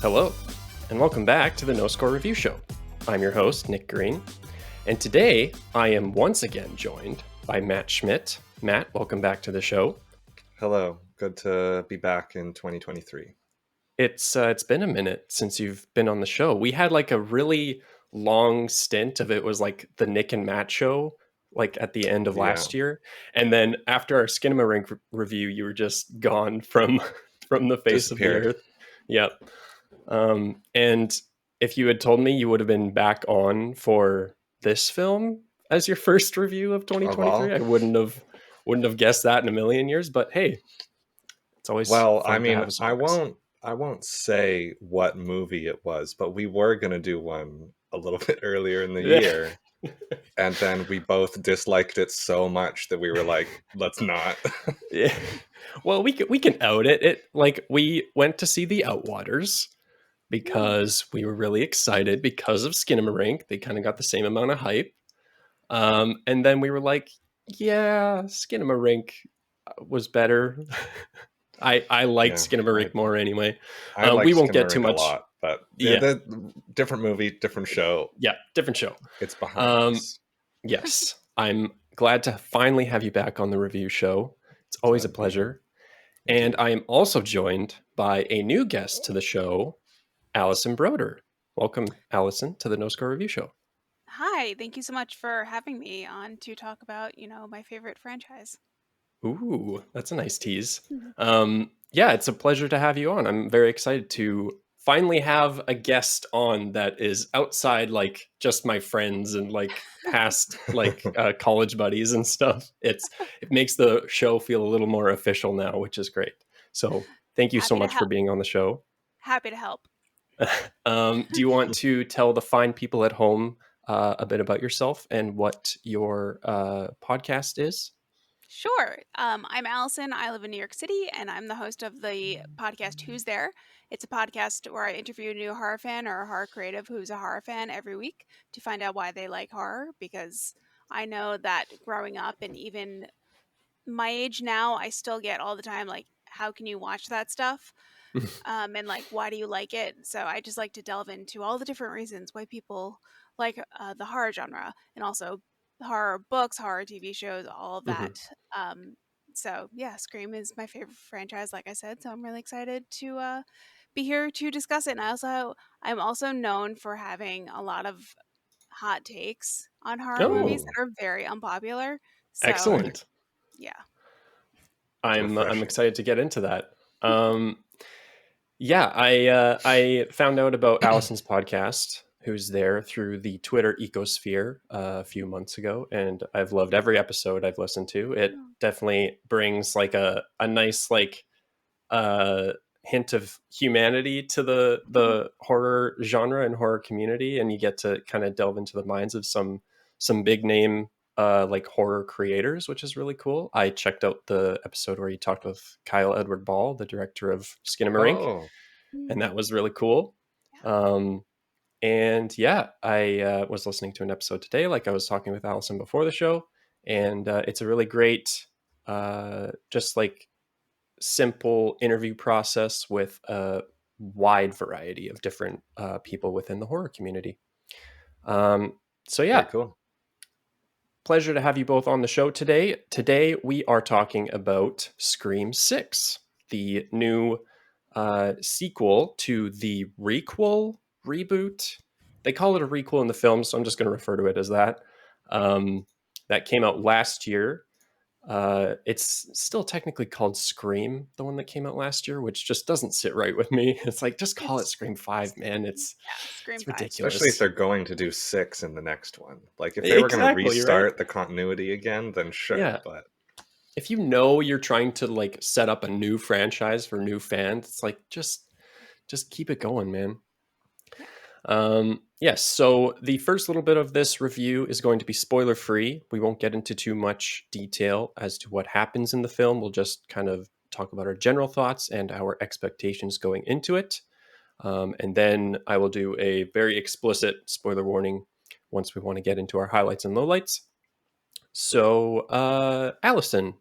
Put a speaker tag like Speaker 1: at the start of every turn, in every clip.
Speaker 1: Hello, and welcome back to the NoScore Review Show. I'm your host, Nick Green, and today I am once again joined by Matt Schmidt. Matt, welcome back to the show.
Speaker 2: Hello, good to be back in 2023.
Speaker 1: It's been a minute since you've been on the show. We had like a really long stint of it was like the Nick and Matt show, like at the end of last year, and then after our Skinamarink review, you were just gone from the face of the earth. Yep. And if you had told me you would have been back on for this film as your first review of 2023, I wouldn't have guessed that in a million years. But hey, it's always fun to have a surprise.
Speaker 2: I won't say what movie it was, but we were going to do one a little bit earlier in the year. And then we both disliked it so much that we were like, let's not.
Speaker 1: Yeah. Well, we can out it. We went to see The Outwaters because we were really excited because of Skinamarink. They kind of got the same amount of hype. And then we were like, yeah, Skinamarink was better. I liked Skinamarink more anyway. We won't get too much.
Speaker 2: A lot, but the different movie, different show.
Speaker 1: Yeah, different show.
Speaker 2: It's behind us.
Speaker 1: Yes, I'm glad to finally have you back on the review show. It's always a pleasure. And I am also joined by a new guest to the show, Allison Broder. Welcome, Allison, to the NoScore Review Show.
Speaker 3: Hi, thank you so much for having me on to talk about, my favorite franchise.
Speaker 1: Ooh, that's a nice tease. Yeah, it's a pleasure to have you on. I'm very excited to finally have a guest on that is outside like just my friends and like past like college buddies and stuff. It makes the show feel a little more official now, which is great. So thank you so much for being on the show.
Speaker 3: Happy to help.
Speaker 1: Do you want to tell the fine people at home a bit about yourself and what your podcast is?
Speaker 3: Sure. I'm Allison. I live in New York City, and I'm the host of the podcast Who's There? It's a podcast where I interview a new horror fan or a horror creative who's a horror fan every week to find out why they like horror, because I know that growing up and even my age now, I still get all the time, like, how can you watch that stuff? And like, why do you like it? So I just like to delve into all the different reasons why people like the horror genre, and also horror books, horror TV shows, all of that. So yeah, Scream is my favorite franchise, like I said. So I'm really excited to be here to discuss it. And I'm also known for having a lot of hot takes on horror movies that are very unpopular. So,
Speaker 1: excellent.
Speaker 3: Yeah,
Speaker 1: I'm excited to get into that. Yeah, I found out about Allison's podcast, Who's There, through the Twitter ecosphere a few months ago, and I've loved every episode I've listened to. It definitely brings like a nice like hint of humanity to the horror genre and horror community, and you get to kind of delve into the minds of some big name like horror creators, which is really cool. I checked out the episode where you talked with Kyle Edward Ball, the director of Skinamarink, and that was really cool. And yeah, I was listening to an episode today, like I was talking with Allison before the show, and it's a really great, just like simple interview process with a wide variety of different people within the horror community. So yeah,
Speaker 2: very cool.
Speaker 1: Pleasure to have you both on the show today. Today we are talking about Scream 6, the new sequel to the requel reboot. They call it a requel in the film, so I'm just going to refer to it as that. That came out last year. It's still technically called Scream, the one that came out last year, which just doesn't sit right with me. It's like, just call it Scream 5, man. It's ridiculous.
Speaker 2: Especially if they're going to do 6 in the next one. Like, if they were going to restart the continuity again, then sure. Yeah. But
Speaker 1: if you know you're trying to like set up a new franchise for new fans, it's like, just keep it going, man. Yes, so the first little bit of this review is going to be spoiler free. We won't get into too much detail as to what happens in the film. We'll just kind of talk about our general thoughts and our expectations going into it. And then I will do a very explicit spoiler warning once we want to get into our highlights and lowlights. So, Allison,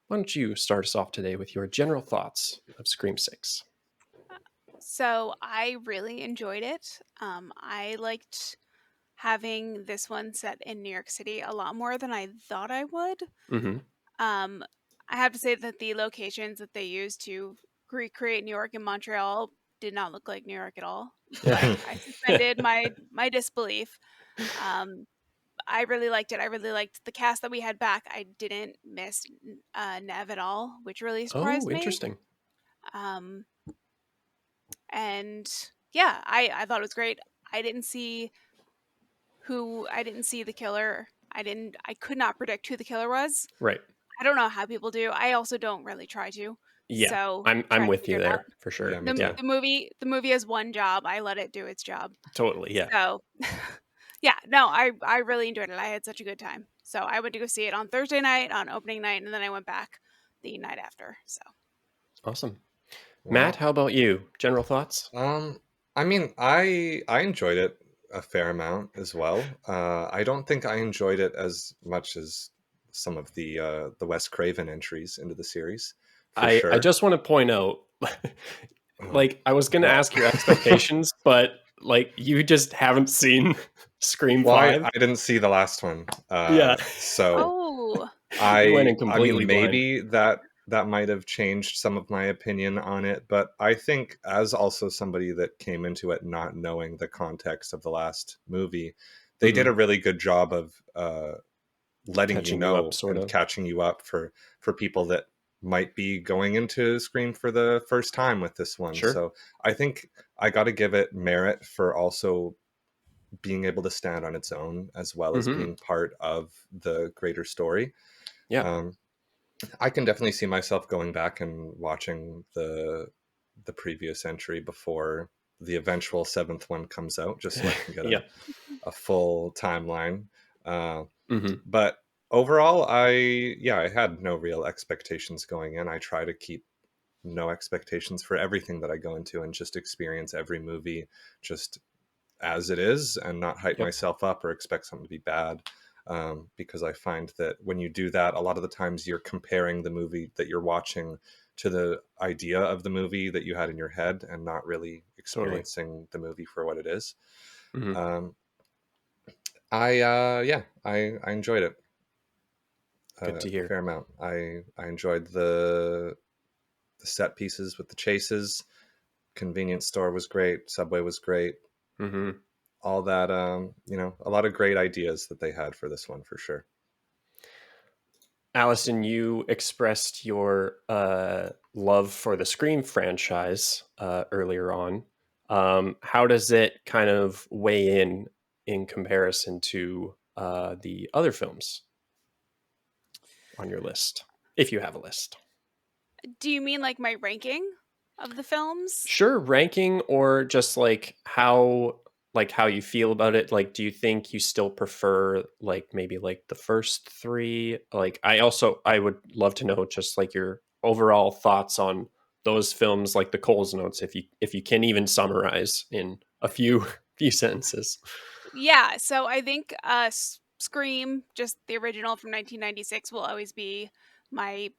Speaker 1: why don't you start us off today with your general thoughts of Scream 6?
Speaker 3: So I really enjoyed it. I liked having this one set in New York City a lot more than I thought I would.
Speaker 1: Mm-hmm.
Speaker 3: Um, I have to say that the locations that they used to recreate New York and Montreal did not look like New York at all. But I suspended my disbelief. Um, I really liked it. I really liked the cast that we had back. I didn't miss Nev at all, which really surprised
Speaker 1: Oh,
Speaker 3: me.
Speaker 1: interesting.
Speaker 3: Um, and yeah, I thought it was great. I didn't see the killer. I could not predict who the killer was.
Speaker 1: Right.
Speaker 3: I don't know how people do. I also don't really try to.
Speaker 1: Yeah,
Speaker 3: So
Speaker 1: I'm
Speaker 3: trying to
Speaker 1: with
Speaker 3: figure
Speaker 1: you
Speaker 3: it out.
Speaker 1: there for sure.
Speaker 2: Yeah, me
Speaker 3: The
Speaker 2: too.
Speaker 1: Yeah,
Speaker 3: the movie has one job. I let it do its job.
Speaker 1: totally. Yeah.
Speaker 3: So yeah, no, I really enjoyed it. I had such a good time. So I went to go see it on Thursday night, on opening night, and then I went back the night after. So
Speaker 1: Awesome. Matt,
Speaker 2: Wow.
Speaker 1: how about you? General thoughts?
Speaker 2: I mean, I enjoyed it a fair amount as well. I don't think I enjoyed it as much as some of the Wes Craven entries into the series, for
Speaker 1: I
Speaker 2: sure.
Speaker 1: just want to point out,
Speaker 2: Oh,
Speaker 1: like, I was going to
Speaker 2: well,
Speaker 1: ask your expectations, but like, you just haven't seen Scream
Speaker 2: well,
Speaker 1: 5.
Speaker 2: I didn't see the last one,
Speaker 1: Yeah.
Speaker 2: so
Speaker 3: oh,
Speaker 1: You went in
Speaker 2: I
Speaker 1: completely
Speaker 2: mean,
Speaker 1: blind.
Speaker 2: maybe that might have changed some of my opinion on it, but I think as also somebody that came into it not knowing the context of the last movie, they did
Speaker 1: Mhm.
Speaker 2: a really good job of letting you
Speaker 1: Catching you up,
Speaker 2: know
Speaker 1: sort
Speaker 2: and
Speaker 1: of.
Speaker 2: catching you up for people that might be going into Scream for the first time with this one.
Speaker 1: Sure.
Speaker 2: So I think I got to give it merit for also being able to stand on its own as well as
Speaker 1: Hmm.
Speaker 2: being part of the greater story.
Speaker 1: Yeah.
Speaker 2: Um, I can definitely see myself going back and watching the previous entry before the eventual seventh one comes out, just so I can get
Speaker 1: Yeah.
Speaker 2: a full timeline. Uh,
Speaker 1: Hmm.
Speaker 2: but overall, I had no real expectations going in. I try to keep no expectations for everything that I go into and just experience every movie just as it is and not hype
Speaker 1: Yep.
Speaker 2: myself up or expect something to be bad. Because I find that when you do that, a lot of the times you're comparing the movie that you're watching to the idea of the movie that you had in your head and not really
Speaker 1: Totally.
Speaker 2: experiencing the movie for what it is.
Speaker 1: Hmm.
Speaker 2: Um, I enjoyed it
Speaker 1: Good to
Speaker 2: a
Speaker 1: hear.
Speaker 2: fair amount. I enjoyed the set pieces with the chases. Convenience store was great. Subway was great.
Speaker 1: Hmm.
Speaker 2: All that, a lot of great ideas that they had for this one for sure.
Speaker 1: Allison, you expressed your love for the Scream franchise earlier on. How does it kind of weigh in comparison to the other films on your list, if you have a list?
Speaker 3: do you mean like my ranking of the films?
Speaker 1: Sure, ranking or just like how you feel about it. Like, do you think you still prefer like maybe like the first three? Like, I would love to know just like your overall thoughts on those films, like the Coles notes, if you can even summarize in a few few sentences.
Speaker 3: Yeah, so I think Scream, just the original from 1996, will always be my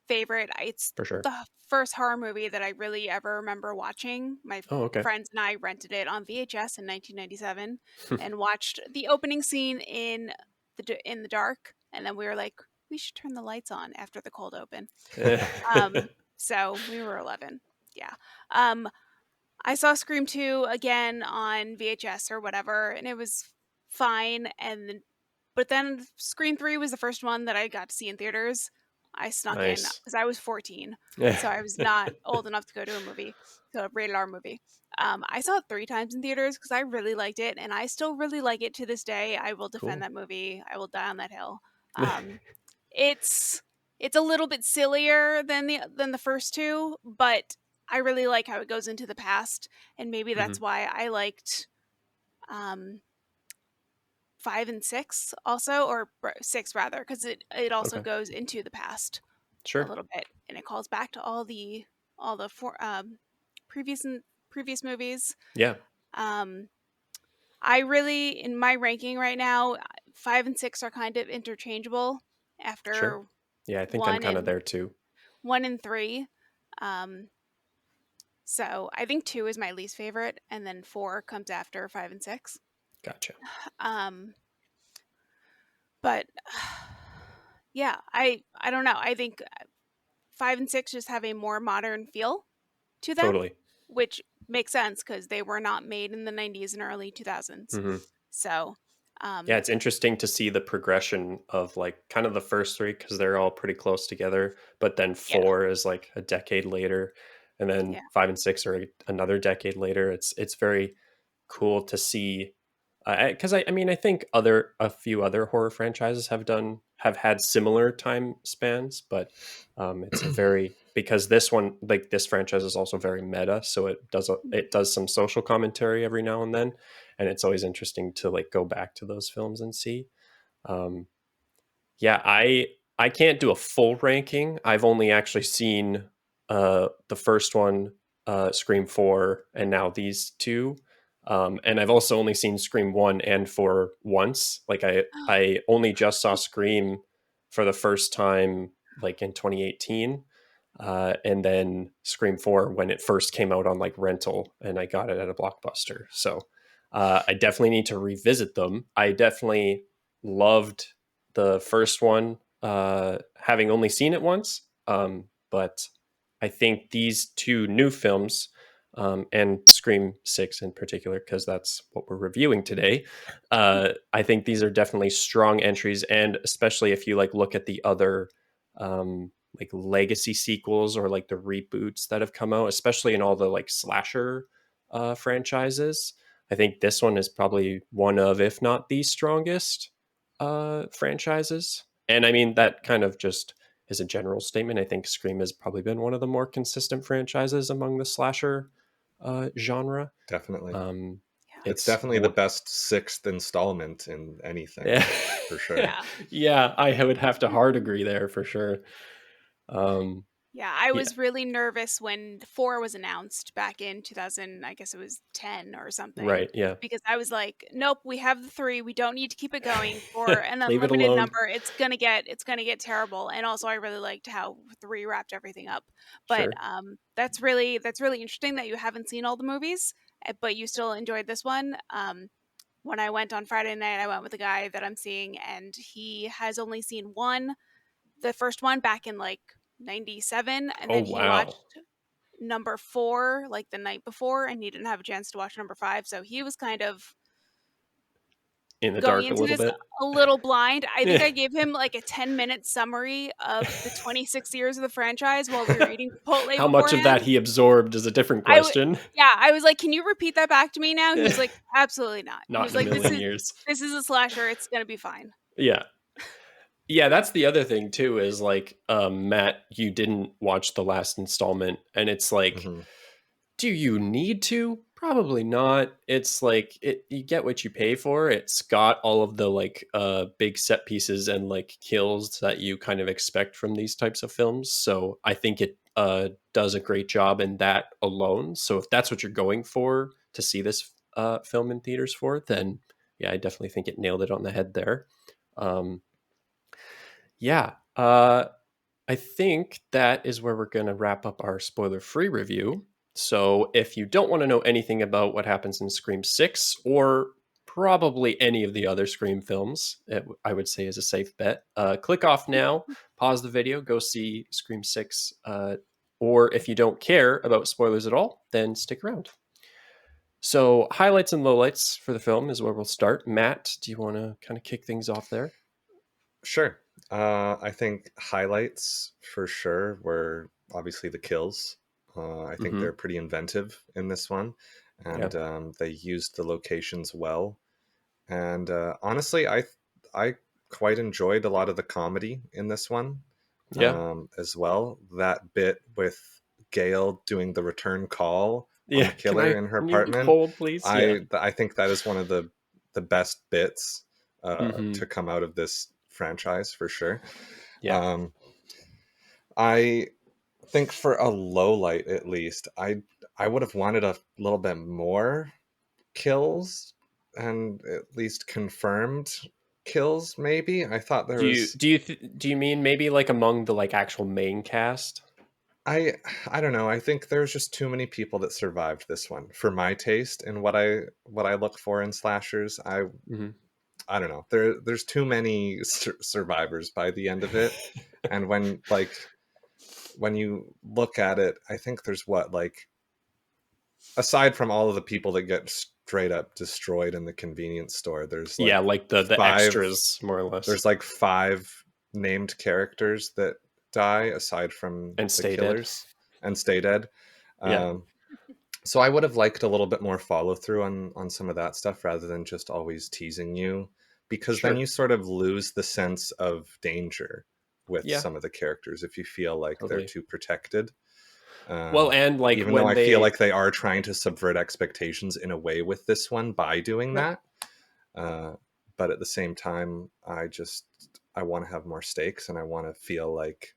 Speaker 3: favorite. It's
Speaker 1: For sure.
Speaker 3: the first horror movie that I really ever remember watching. My
Speaker 1: Oh, okay.
Speaker 3: friends and I rented it on VHS in 1997 and watched the opening scene in the dark, and then we were like, we should turn the lights on after the cold open. So we were 11. Yeah. Um, I saw Scream 2 again on VHS or whatever, and it was fine. But then Scream 3 was the first one that I got to see in theaters. I snuck in
Speaker 1: Nice.
Speaker 3: because I was 14, so I was not old enough to go to a movie, to a rated R movie. I saw it 3 times in theaters because I really liked it, and I still really like it to this day. I will defend
Speaker 1: Cool.
Speaker 3: that movie. I will die on that hill. Um, it's it's a little bit sillier than the first two, but I really like how it goes into the past, and maybe
Speaker 1: Hmm.
Speaker 3: that's why I liked um 5 and 6 also, or six rather, because it also
Speaker 1: Okay.
Speaker 3: goes into the past a
Speaker 1: Sure.
Speaker 3: little bit, and it calls back to all the previous previous movies.
Speaker 1: Yeah.
Speaker 3: Um, I really, in my ranking right now, 5 and 6 are kind of interchangeable
Speaker 1: Sure.
Speaker 3: after
Speaker 1: Yeah, I think I'm
Speaker 3: one
Speaker 1: kind of
Speaker 3: and
Speaker 1: there too.
Speaker 3: 1 and 3. Um, So I think 2 is my least favorite, and then 4 comes after 5 and 6.
Speaker 1: Gotcha.
Speaker 3: But yeah, I don't know. I think 5 and 6 just have a more modern feel to them,
Speaker 1: Totally.
Speaker 3: which makes sense because they were not made in the 90s and early 2000s.
Speaker 1: Mm-hmm.
Speaker 3: So,
Speaker 1: Yeah, it's interesting to see the progression of like kind of the first 3 because they're all pretty close together, but then
Speaker 3: yeah,
Speaker 1: 4 is like a decade later, and then
Speaker 3: yeah.
Speaker 1: 5 and 6 are another decade later. It's very cool to see because I mean I think a few other horror franchises have had similar time spans, but it's a very because this one like this franchise is also very meta, so it does some social commentary every now and then, and it's always interesting to like go back to those films and see. Um, yeah, I can't do a full ranking. I've only actually seen the first one, Scream 4, and now these two. And I've also only seen Scream 1 and 4 once. Like I only just saw Scream for the first time like in 2018. And then Scream 4 when it first came out on like rental, and I got it at a Blockbuster. So I definitely need to revisit them. I definitely loved the first one, having only seen it once. But I think these two new films, and Scream 6 in particular, because that's what we're reviewing today, I think these are definitely strong entries. And especially if you like look at the other like legacy sequels or like the reboots that have come out, especially in all the like slasher franchises. I think this one is probably one of, if not the strongest franchises. And I mean, that kind of just is a general statement. I think Scream has probably been one of the more consistent franchises among the slasher genre.
Speaker 2: Definitely.
Speaker 3: Yeah.
Speaker 2: It's definitely the best 6th installment in anything,
Speaker 1: Yeah.
Speaker 2: for sure.
Speaker 3: Yeah.
Speaker 1: Yeah, I would have to hard agree there for sure.
Speaker 3: Yeah, I
Speaker 1: Yeah.
Speaker 3: was really nervous when 4 was announced back in 2000, I guess it was 10 or something.
Speaker 1: Right, yeah.
Speaker 3: Because I was like, nope, we have the 3. We don't need to keep it going for an
Speaker 1: Leave it
Speaker 3: unlimited
Speaker 1: alone.
Speaker 3: number. It's gonna get terrible. And also I really liked how 3 wrapped everything up. But
Speaker 1: Sure.
Speaker 3: that's really interesting that you haven't seen all the movies, but you still enjoyed this one. When I went on Friday night, I went with a guy that I'm seeing, and he has only seen the first one back in like 97, and
Speaker 1: Oh,
Speaker 3: then he
Speaker 1: wow.
Speaker 3: watched number 4 like the night before, and he didn't have a chance to watch number 5, so he was kind of
Speaker 1: In the
Speaker 3: going
Speaker 1: dark a
Speaker 3: into
Speaker 1: little
Speaker 3: this
Speaker 1: bit.
Speaker 3: a little blind. I think
Speaker 1: Yeah.
Speaker 3: I gave him like a 10-minute summary of the 26 years of the franchise while we were eating Chipotle
Speaker 1: How much of
Speaker 3: beforehand.
Speaker 1: that he absorbed is a different question.
Speaker 3: I was like, can you repeat that back to me now? He was like, absolutely not. He
Speaker 1: Not
Speaker 3: was
Speaker 1: in a
Speaker 3: like,
Speaker 1: million years.
Speaker 3: this is a slasher, it's gonna be fine.
Speaker 1: Yeah. Yeah, that's the other thing too, is like, Matt, you didn't watch the last installment, and it's like,
Speaker 2: Mhm.
Speaker 1: do you need to? Probably not. It's like you get what you pay for. It's got all of the like big set pieces and like kills that you kind of expect from these types of films. So I think it does a great job in that alone. So if that's what you're going for to see this film in theaters for, then yeah, I definitely think it nailed it on the head there. Um, yeah. I think that is where we're going to wrap up our spoiler free review. So if you don't want to know anything about what happens in Scream 6 or probably any of the other Scream films, I would say is a safe bet. Click off now, pause the video, go see Scream 6. Or if you don't care about spoilers at all, then stick around. So highlights and lowlights for the film is where we'll start. Matt, do you want to kind of kick things off there?
Speaker 2: Sure. I think highlights for sure were obviously the kills. I think
Speaker 1: Mm-hmm.
Speaker 2: they're pretty inventive in this one, and
Speaker 1: Yeah.
Speaker 2: they used the locations well. And honestly, I quite enjoyed a lot of the comedy in this one,
Speaker 1: Yeah.
Speaker 2: as well. That bit with Gail doing the return call on
Speaker 1: Yeah.
Speaker 2: the killer in her
Speaker 1: Can you
Speaker 2: apartment,
Speaker 1: hold, please? Yeah.
Speaker 2: I think that is one of the best bits
Speaker 1: Mm-hmm.
Speaker 2: to come out of this franchise for sure.
Speaker 1: Yeah.
Speaker 2: Um, I think for a low light, at least, I would have wanted a little bit more kills and at least confirmed kills. Maybe I thought there was.
Speaker 1: Do you mean maybe like among the like actual main cast?
Speaker 2: I don't know. I think there's just too many people that survived this one for my taste and what I look for in slashers.
Speaker 1: Mm-hmm.
Speaker 2: I don't know. There's too many survivors by the end of it, and when you look at it, I think there's aside from all of the people that get straight up destroyed in the convenience store, there's
Speaker 1: like the extras, more or less.
Speaker 2: There's like 5 named characters that die aside from
Speaker 1: and
Speaker 2: the killers and stay dead.
Speaker 1: Yeah.
Speaker 2: So I would have liked a little bit more follow through on some of that stuff rather than just always teasing you, because then you sort of lose the sense of danger with some of the characters if you feel like they're too protected.
Speaker 1: Well, and like
Speaker 2: even though I feel like they are trying to subvert expectations in a way with this one by doing that, but at the same time, I want to have more stakes, and I want to feel like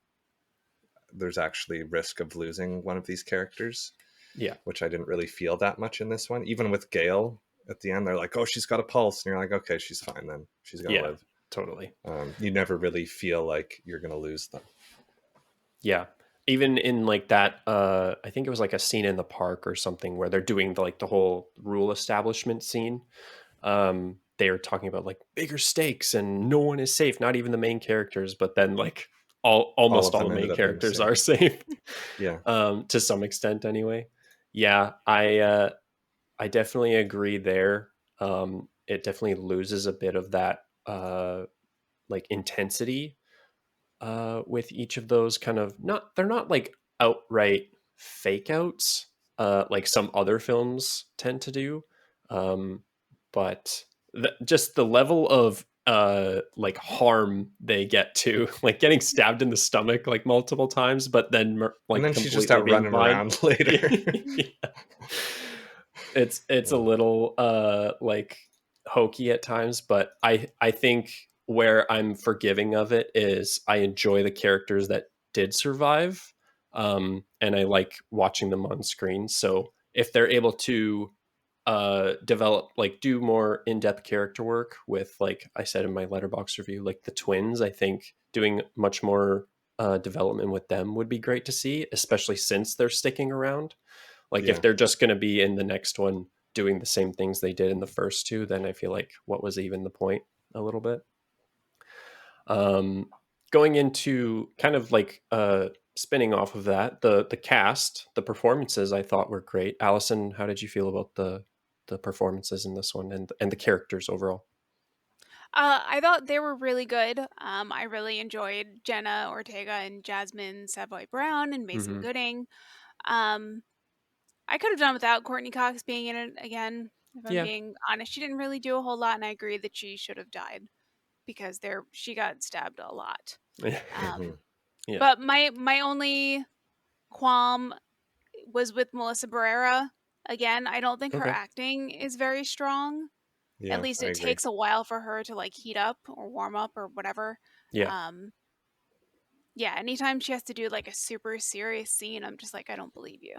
Speaker 2: there's actually risk of losing one of these characters.
Speaker 1: Yeah,
Speaker 2: which I didn't really feel that much in this one. Even with Gail at the end, they're like, "Oh, she's got a pulse," and you're like, "Okay, she's fine then. She's gonna live."
Speaker 1: Totally.
Speaker 2: You never really feel like you're gonna lose them.
Speaker 1: Yeah, even in like that, I think it was like a scene in the park or something where they're doing the whole rule establishment scene. They are talking about like bigger stakes and no one is safe, not even the main characters. But then like almost all the main characters are safe.
Speaker 2: Yeah.
Speaker 1: To some extent, anyway. Yeah, I definitely agree there. It definitely loses a bit of that like intensity with each of those kind of they're not like outright fake outs like some other films tend to do, but just the level of like harm they get to, like getting stabbed in the stomach like multiple times, but then like
Speaker 2: and then she's just out running around later.
Speaker 1: Yeah. It's a little like hokey at times, but I think where I'm forgiving of it is I enjoy the characters that did survive, and I like watching them on screen. So if they're able to develop, like do more in-depth character work with, like I said in my Letterboxd review, like the twins, I think doing much more development with them would be great to see, especially since they're sticking around. Like if they're just going to be in the next one doing the same things they did in the first two, then I feel like what was even the point a little bit. Going into kind of like spinning off of that, the cast, the performances I thought were great. Allison, how did you feel about the performances in this one and the characters overall?
Speaker 3: I thought they were really good. I really enjoyed Jenna Ortega and Jasmine Savoy Brown and Mason Gooding. I could have done without Courtney Cox being in it again. If I'm being honest, she didn't really do a whole lot, and I agree that she should have died because she got stabbed a lot. But my only qualm was with Melissa Barrera. Again, I don't think her acting is very strong.
Speaker 2: Yeah,
Speaker 3: at least it takes a while for her to like heat up or warm up or whatever. Yeah, anytime she has to do like a super serious scene, I'm just like, I don't believe you.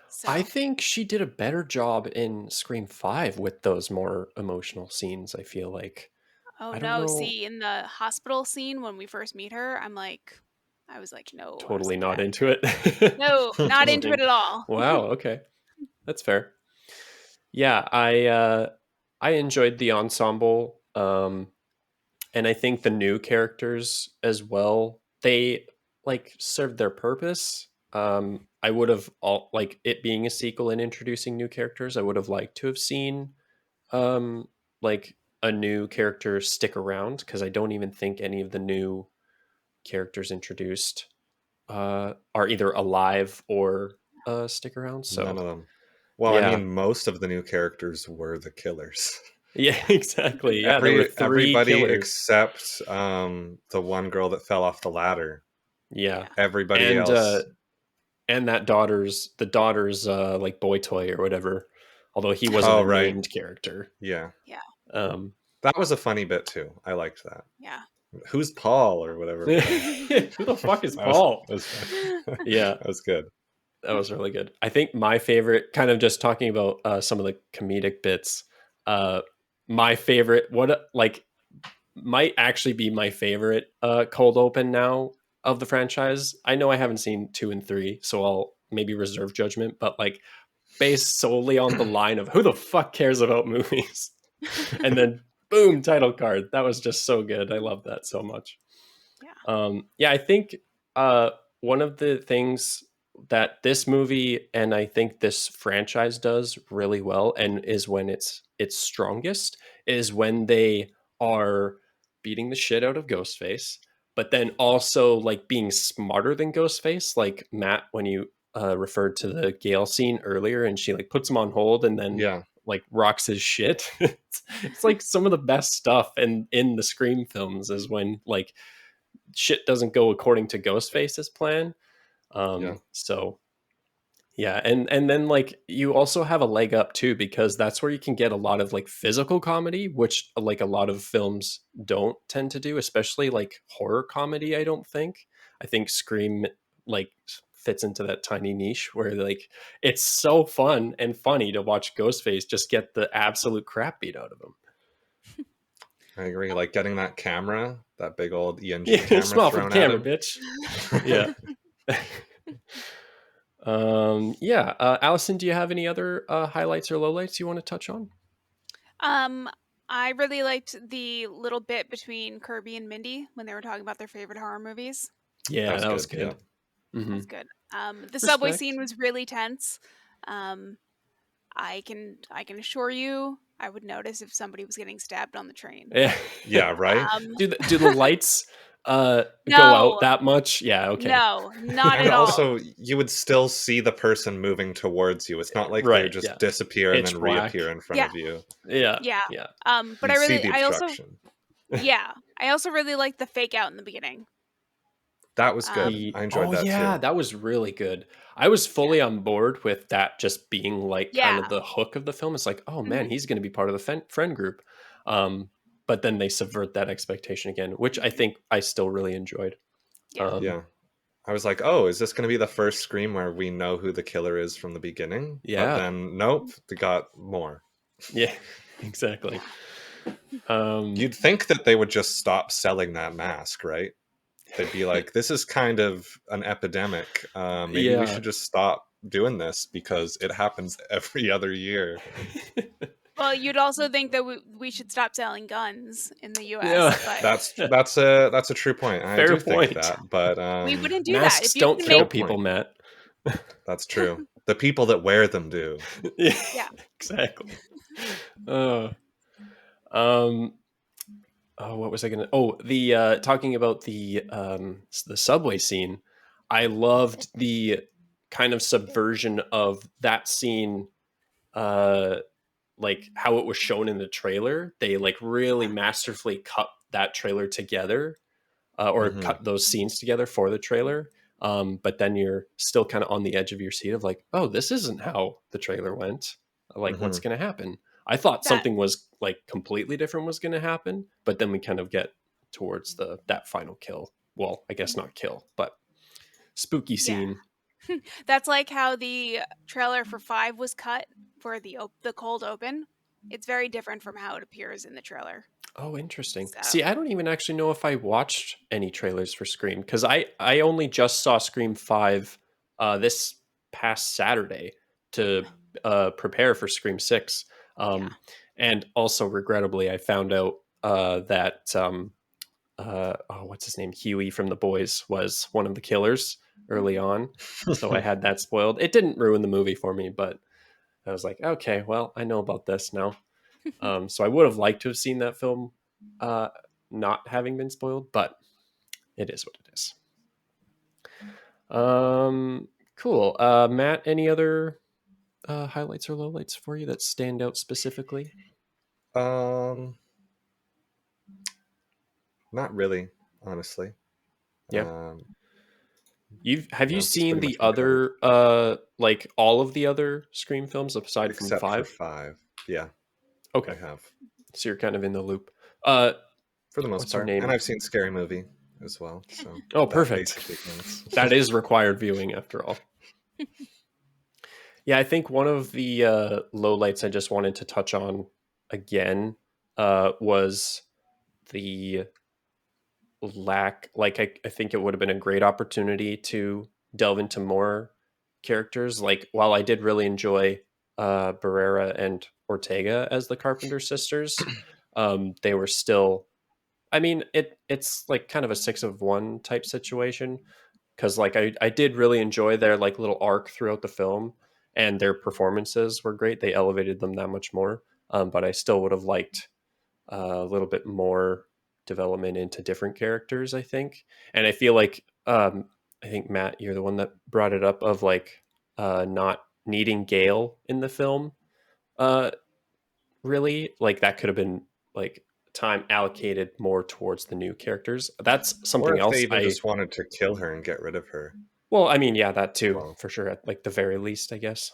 Speaker 3: So
Speaker 1: I think she did a better job in Scream 5 with those more emotional scenes, I feel like.
Speaker 3: Oh no, see, in the hospital scene when we first meet her, I was like, no.
Speaker 1: Totally not into it.
Speaker 3: No, not into it at all.
Speaker 1: Wow, okay. That's fair. Yeah, I enjoyed the ensemble. And I think the new characters as well, they like served their purpose. I would have like it being a sequel and introducing new characters, I would have liked to have seen like a new character stick around, because I don't even think any of the new characters introduced are either alive or stick around. So
Speaker 2: none of them. Well, I mean, most of the new characters were the killers.
Speaker 1: Yeah, exactly. Yeah, there were 3
Speaker 2: everybody
Speaker 1: killers.
Speaker 2: except the one girl that fell off the ladder.
Speaker 1: Yeah,
Speaker 2: everybody else,
Speaker 1: and the daughter's like boy toy or whatever. Although he wasn't a named character.
Speaker 2: Yeah.
Speaker 1: Um,
Speaker 2: that was a funny bit too. I liked that.
Speaker 3: Yeah.
Speaker 2: Who's Paul or whatever?
Speaker 1: Who the fuck is Paul? Yeah,
Speaker 2: that was good.
Speaker 1: That was really good. I think my favorite, kind of just talking about some of the comedic bits, my favorite, what like might actually be my favorite cold open now, of the franchise. I know I haven't seen 2 and 3, so I'll maybe reserve judgment, but like based solely on the line of who the fuck cares about movies? And then boom, title card. That was just so good. I love that so much. Yeah, I think one of the things that this movie and I think this franchise does really well, and is when it's strongest, is when they are beating the shit out of Ghostface, but then also like being smarter than Ghostface. Like Matt, when you referred to the Gale scene earlier, and she like puts him on hold and then like rocks his shit. It's like some of the best stuff in the Scream films is when like shit doesn't go according to Ghostface's plan. So yeah, and then like you also have a leg up too, because that's where you can get a lot of like physical comedy, which like a lot of films don't tend to do, especially like horror comedy. I think Scream like fits into that tiny niche where like it's so fun and funny to watch Ghostface just get the absolute crap beat out of him.
Speaker 2: I agree. Like getting that camera, that big old ENG
Speaker 1: camera
Speaker 2: camera
Speaker 1: thrown
Speaker 2: at
Speaker 1: camera,
Speaker 2: him.
Speaker 1: bitch. Yeah. Allison, do you have any other highlights or lowlights you want to touch on?
Speaker 3: I really liked the little bit between Kirby and Mindy when they were talking about their favorite horror movies.
Speaker 1: Yeah, that was good.
Speaker 2: Yeah.
Speaker 3: Mm-hmm. That was good. The subway scene was really tense. I can assure you, I would notice if somebody was getting stabbed on the train.
Speaker 2: Yeah, right.
Speaker 1: Do the lights go out that much? Yeah, okay.
Speaker 3: No, not
Speaker 2: and
Speaker 3: at all.
Speaker 2: Also, you would still see the person moving towards you. It's not like they just disappear and then reappear in front of you.
Speaker 1: Yeah.
Speaker 3: But I also really liked the fake out in the beginning.
Speaker 2: That was good. I enjoyed that too.
Speaker 1: Yeah, that was really good. I was fully on board with that just being like kind of the hook of the film. It's like, oh man, he's going to be part of the friend group. But then they subvert that expectation again, which I think I still really enjoyed.
Speaker 2: I was like, oh, is this going to be the first Scream where we know who the killer is from the beginning?
Speaker 1: Yeah.
Speaker 2: But then, nope, they got more.
Speaker 1: Yeah, exactly.
Speaker 2: You'd think that they would just stop selling that mask, right? They'd be like, this is kind of an epidemic. Maybe we should just stop doing this because it happens every other year.
Speaker 3: Well, you'd also think that we should stop selling guns in the U.S.
Speaker 2: Yeah, that's a true point.
Speaker 1: Fair
Speaker 2: I do
Speaker 1: point.
Speaker 2: think that, but
Speaker 3: we wouldn't do
Speaker 1: masks
Speaker 3: that.
Speaker 1: Don't kill people, Matt.
Speaker 2: That's true. The people that wear them do.
Speaker 3: Yeah,
Speaker 1: exactly. What was I gonna? Oh, the talking about the subway scene. I loved the kind of subversion of that scene, like how it was shown in the trailer. They like really masterfully cut that trailer together, or cut those scenes together for the trailer. But then you're still kind of on the edge of your seat of like, oh, this isn't how the trailer went. Like, what's going to happen? I thought something was like completely different was going to happen, but then we kind of get towards that final kill. Well, I guess not kill, but spooky scene.
Speaker 3: Yeah. That's like how the trailer for 5 was cut for the cold open. It's very different from how it appears in the trailer.
Speaker 1: Oh, interesting. So. See, I don't even actually know if I watched any trailers for Scream, because I only just saw Scream 5 this past Saturday to prepare for Scream 6. And also, regrettably, I found out that what's his name? Huey from The Boys was one of the killers early on. So I had that spoiled. It didn't ruin the movie for me, but I was like, okay, well, I know about this now. So I would have liked to have seen that film not having been spoiled, but it is what it is. Cool. Matt, any other highlights or lowlights for you that stand out specifically?
Speaker 2: Not really, honestly.
Speaker 1: Yeah. Have you seen the other like all of the other Scream films aside from 5?
Speaker 2: Except for 5. Yeah.
Speaker 1: Okay.
Speaker 2: I have.
Speaker 1: So you're kind of in the loop.
Speaker 2: For the most part. And I've seen Scary Movie as well. So
Speaker 1: oh, perfect. That is required viewing after all. Yeah, I think one of the lowlights I just wanted to touch on again was the lack, like I think it would have been a great opportunity to delve into more characters. Like while I did really enjoy Barrera and Ortega as the Carpenter sisters, they were still, I mean, it's like kind of a 6 of 1 type situation, because like I did really enjoy their like little arc throughout the film, and their performances were great. They elevated them that much more. But I still would have liked a little bit more development into different characters, I think. And I feel like I think Matt, you're the one that brought it up of like not needing Gale in the film. Uh, really, like that could have been like time allocated more towards the new characters. That's
Speaker 2: Or
Speaker 1: something
Speaker 2: if they
Speaker 1: else
Speaker 2: even just wanted to kill her and get rid of her.
Speaker 1: well, I mean, yeah, that too,
Speaker 2: Well,
Speaker 1: for sure, at like the very least, I guess.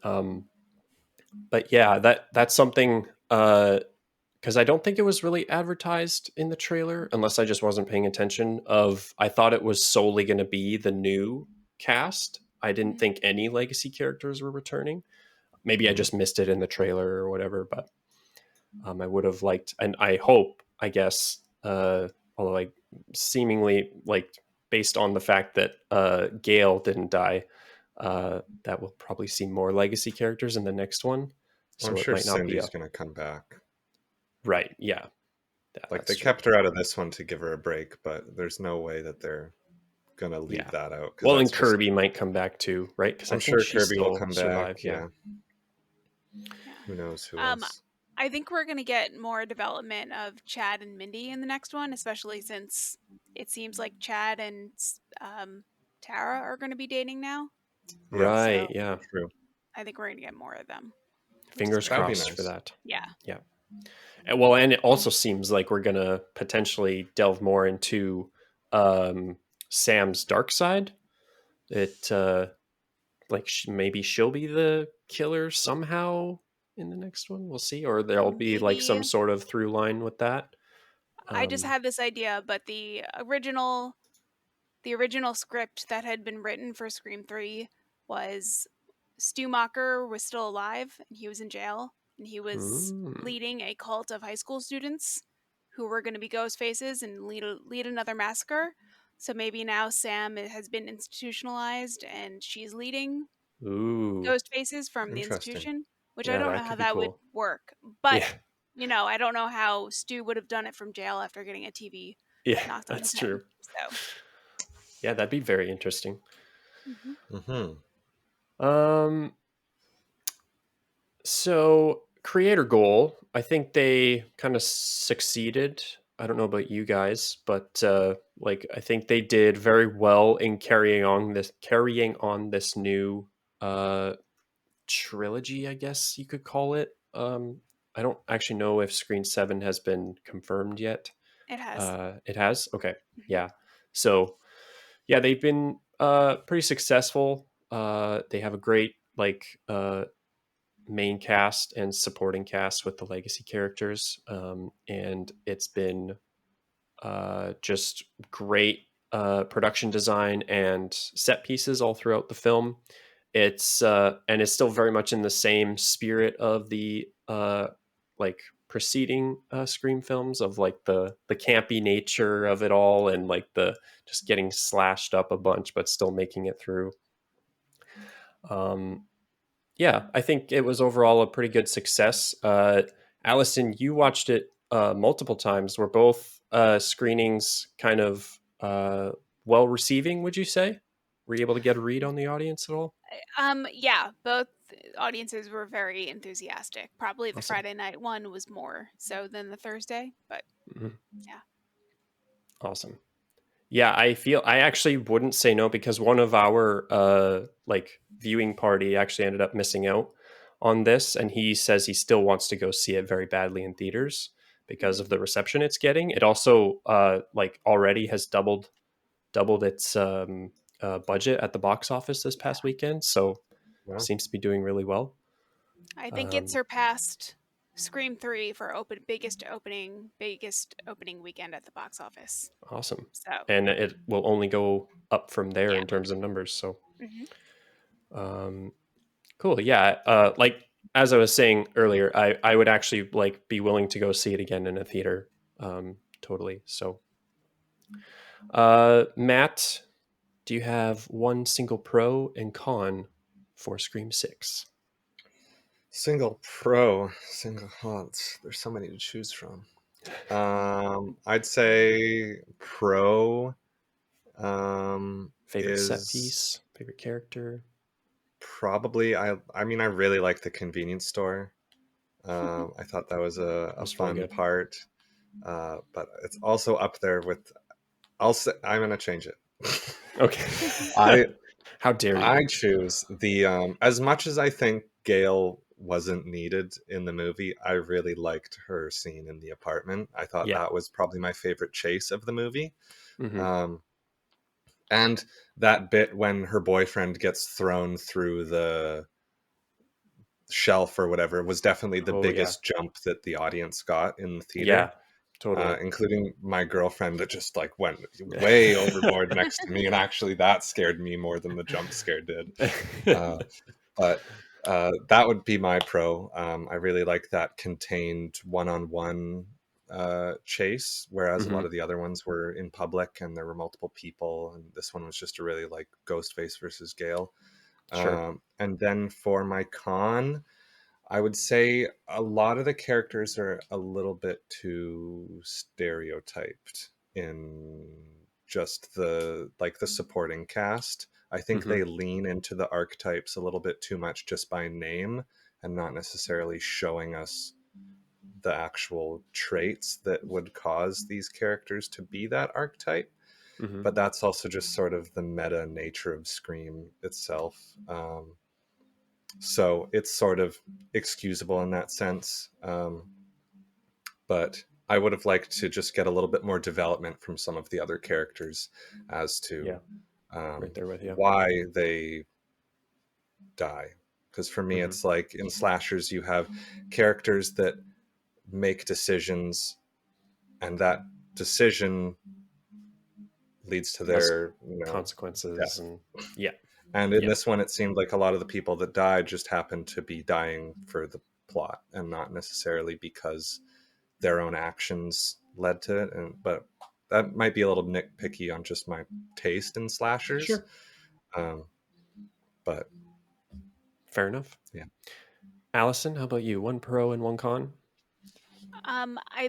Speaker 1: But yeah, that's something because I don't think it was really advertised in the trailer, unless I just wasn't paying attention. Of I thought it was solely going to be the new cast. I didn't think any legacy characters were returning. Maybe I just missed it in the trailer or whatever. But I would have liked, and I hope, I guess, although I seemingly like based on the fact that Gale didn't die, that we'll probably see more legacy characters in the next one.
Speaker 2: I'm
Speaker 1: So it
Speaker 2: sure
Speaker 1: might not be
Speaker 2: Cindy's
Speaker 1: a
Speaker 2: going to come back.
Speaker 1: right. Yeah,
Speaker 2: Like
Speaker 1: that's
Speaker 2: they
Speaker 1: true.
Speaker 2: kept her out of this one to give her a break, but there's no way that they're going to leave
Speaker 1: Yeah.
Speaker 2: that out. Because
Speaker 1: Well,
Speaker 2: that's
Speaker 1: and
Speaker 2: just,
Speaker 1: Kirby might come back too, right? Because I
Speaker 2: I'm
Speaker 1: think
Speaker 2: sure
Speaker 1: she's
Speaker 2: Kirby will
Speaker 1: still
Speaker 2: come
Speaker 1: survived.
Speaker 2: back.
Speaker 1: Yeah.
Speaker 3: Yeah.
Speaker 2: Who knows who
Speaker 3: Um,
Speaker 2: else?
Speaker 3: I think we're going to get more development of Chad and Mindy in the next one, especially since it seems like Chad and Tara are going to be dating now.
Speaker 2: Yeah,
Speaker 1: Right.
Speaker 3: So
Speaker 1: Yeah.
Speaker 2: true.
Speaker 3: I think we're going to get more of them. Which is
Speaker 1: Fingers
Speaker 3: great.
Speaker 2: That'd be
Speaker 1: crossed for
Speaker 2: nice.
Speaker 1: that.
Speaker 3: Yeah.
Speaker 1: Yeah. And, well, and it also seems like we're gonna potentially delve more into Sam's dark side. It like maybe she'll be the killer somehow in the next one. We'll see, or there'll be like
Speaker 3: Maybe
Speaker 1: some sort of through line with that.
Speaker 3: I just had this idea, but the original script that had been written for Scream 3 was Stu Macher was still alive and he was in jail and he was
Speaker 1: Mm.
Speaker 3: leading a cult of high school students who were going to be ghost faces and lead another massacre. So maybe now Sam has been institutionalized and she's leading
Speaker 1: Ooh,
Speaker 3: ghost faces from the
Speaker 2: Interesting.
Speaker 3: institution, which I
Speaker 1: yeah,
Speaker 3: don't know
Speaker 1: that
Speaker 3: how
Speaker 1: could be
Speaker 3: that would
Speaker 1: cool.
Speaker 3: work. But,
Speaker 1: Yeah,
Speaker 3: I don't know how Stu would have done it from jail after getting a TV
Speaker 1: yeah,
Speaker 3: knocked on his
Speaker 1: that's
Speaker 3: head.
Speaker 1: true.
Speaker 3: So,
Speaker 1: Yeah, that'd be very interesting.
Speaker 2: Mm-hmm.
Speaker 1: Um, So, creator goal, I think they kind of succeeded. I don't know about you guys, but like I think they did very well in carrying on this new uh trilogy, I guess you could call it. I don't actually know if Screen 7 has been confirmed yet.
Speaker 3: it has.
Speaker 1: It has? Okay.
Speaker 3: Mhm.
Speaker 1: Yeah. So, yeah, they've been pretty successful. They have a great like main cast and supporting cast with the legacy characters, and it's been just great production design and set pieces all throughout the film. It's and it's still very much in the same spirit of the like preceding Scream films, of like the campy nature of it all, and like the just getting slashed up a bunch but still making it through. um yeah, I think it was overall a pretty good success. Allison, you watched it multiple times. Were both screenings kind of well receiving, would you say? Were you able to get a read on the audience at all?
Speaker 3: Yeah, both audiences were very enthusiastic. Probably the
Speaker 1: Awesome.
Speaker 3: Friday night one was more so than the Thursday, but
Speaker 1: Mhm.
Speaker 3: yeah.
Speaker 1: Awesome. Yeah, I actually wouldn't say no, because one of our like viewing party actually ended up missing out on this, and he says he still wants to go see it very badly in theaters because of the reception it's getting. It also like already has doubled its budget at the box office this past weekend, so
Speaker 2: Well,
Speaker 1: seems to be doing really well.
Speaker 3: I think it
Speaker 1: Um,
Speaker 3: surpassed Scream 3 for biggest opening weekend at the box office.
Speaker 1: awesome.
Speaker 3: So,
Speaker 1: And it will only go up from there
Speaker 3: yeah.
Speaker 1: in terms of numbers. So
Speaker 3: hmm
Speaker 1: um, cool. Yeah. Like as I was saying earlier, I would actually like be willing to go see it again in a theater. Totally. So Matt, do you have one single pro and con for Scream 6?
Speaker 2: Single, oh, there's so many to choose from. I'd say pro
Speaker 1: Favorite set
Speaker 2: is
Speaker 1: piece, favorite character?
Speaker 2: probably I mean I really like the convenience store. I thought that was a
Speaker 1: That's really
Speaker 2: fun
Speaker 1: good.
Speaker 2: part, but it's also up there with. I'm gonna change it.
Speaker 1: Okay. How dare you?
Speaker 2: I choose the as much as I think Gail wasn't needed in the movie, I really liked her scene in the apartment. I thought
Speaker 1: Yeah.
Speaker 2: that was probably my favorite chase of the movie.
Speaker 1: Mm-hmm.
Speaker 2: And that bit when her boyfriend gets thrown through the shelf or whatever was definitely the
Speaker 1: Oh, yeah.
Speaker 2: biggest jump that the audience got in the
Speaker 1: Yeah,
Speaker 2: theater.
Speaker 1: totally.
Speaker 2: Including my girlfriend that just like went way overboard next to me, and actually that scared me more than the jump scare did. But that would be my pro. I really like that contained one-on-one chase, whereas a lot
Speaker 1: Mm-hmm.
Speaker 2: of the other ones were in public and there were multiple people, and this one was just a really like Ghostface versus Gale.
Speaker 1: Sure.
Speaker 2: And then for my con, I would say a lot of the characters are a little bit too stereotyped in just the supporting cast. I think
Speaker 1: Mm-hmm.
Speaker 2: they lean into the archetypes a little bit too much just by name and not necessarily showing us the actual traits that would cause these characters to be that archetype.
Speaker 1: Mm-hmm.
Speaker 2: But that's also just sort of the meta nature of Scream itself. So it's sort of excusable in that sense. But I would have liked to just get a little bit more development from some of the other characters as
Speaker 1: Yeah,
Speaker 2: to
Speaker 1: right there with you.
Speaker 2: why they die. Because for me,
Speaker 1: Mm-hmm.
Speaker 2: it's like in slashers, you have characters that make decisions, and that decision leads to
Speaker 1: Has
Speaker 2: their,
Speaker 1: consequences,
Speaker 2: death.
Speaker 1: and yeah.
Speaker 2: And in
Speaker 1: Yeah.
Speaker 2: this one, it seemed like a lot of the people that died just happened to be dying for the plot and not necessarily because their own actions led to it. But that might be a little nitpicky on just my taste in slashers.
Speaker 1: Sure.
Speaker 2: Um, but
Speaker 1: Fair enough.
Speaker 2: yeah,
Speaker 1: Allison, how about you? One pro and one con?